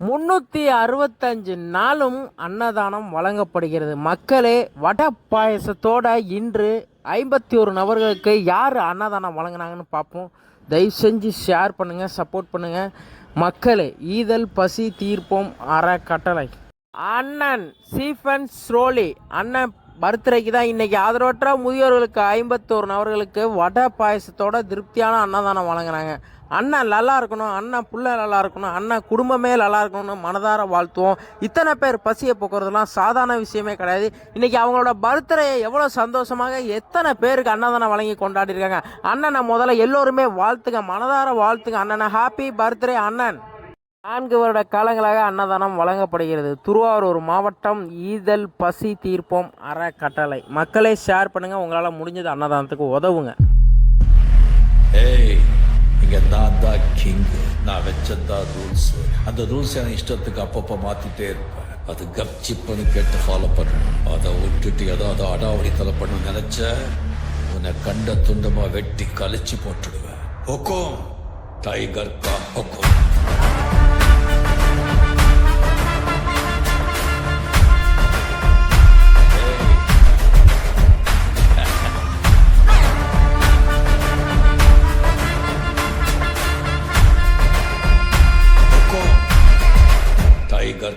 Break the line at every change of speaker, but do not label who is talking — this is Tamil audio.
365 நாளும் அன்னதானம் வழங்கப்படுகிறது. மக்களே, வடை பாயசத்தோட இன்று 51 நபர்களுக்கு யார் அன்னதானம் வழங்கினாங்கன்னு பார்ப்போம். தயவு செஞ்சு ஷேர் பண்ணுங்கள், சப்போர்ட் பண்ணுங்கள். மக்களே, ஈதல் பசி தீர்ப்போம் அறக்கட்டளை அண்ணன் ஸ்டீஃபன் ஸ்ரோலி அண்ணன் பர்த்டேக்கு தான் இன்றைக்கி ஆதரவற்ற முதியோர்களுக்கு 51 நபர்களுக்கு வடை பாயசத்தோட திருப்தியான அன்னதானம் வழங்குறாங்க. அண்ணன் நல்லா இருக்கணும், அண்ணன் புள்ள நல்லா இருக்கணும், அண்ணன் குடும்பமே நல்லா இருக்கணும்னு மனதார வாழ்த்துவோம். இத்தனை பேர் பசியை போக்குறதுலாம் சாதாரண விஷயமே கிடையாது. இன்றைக்கி அவங்களோட பர்த்டே எவ்வளோ சந்தோஷமாக எத்தனை பேருக்கு அன்னதானம் வழங்கி கொண்டாடிருக்காங்க. அண்ணனை முதல்ல எல்லோருமே வாழ்த்துங்க, மனதார வாழ்த்துங்க அண்ணனை. ஹாப்பி பர்த்டே அண்ணன். 4 வருட காலங்களாக அன்னதானம் வழங்கப்படுகிறது. திருவாரூர் மாவட்டம் ஈதல் பசி தீர்ப்போம் அறக்கட்டளை. மக்களே, ஷேர் பண்ணுங்கள், உங்களால் முடிஞ்சது அன்னதானத்துக்கு உதவுங்க.
இங்கே நான் தான் கிங்கு, நான் வச்சதான் ரூல்ஸ். அந்த ரூல்ஸ் எனக்கு இஷ்டத்துக்கு அப்பப்போ மாற்றிட்டே இருப்பேன். அது கப்சிப்புன்னு கேட்டு ஃபாலோ பண்ணணும். அதை விட்டுட்டு ஏதாவது அடாவடித்தலை பண்ண நினைச்ச உன்னை கண்ட துண்டமாக வெட்டி கழிச்சு போட்டுடுவேன். ஹொக்கோம் டைகர் கா ஹொக்கோம். टाइगर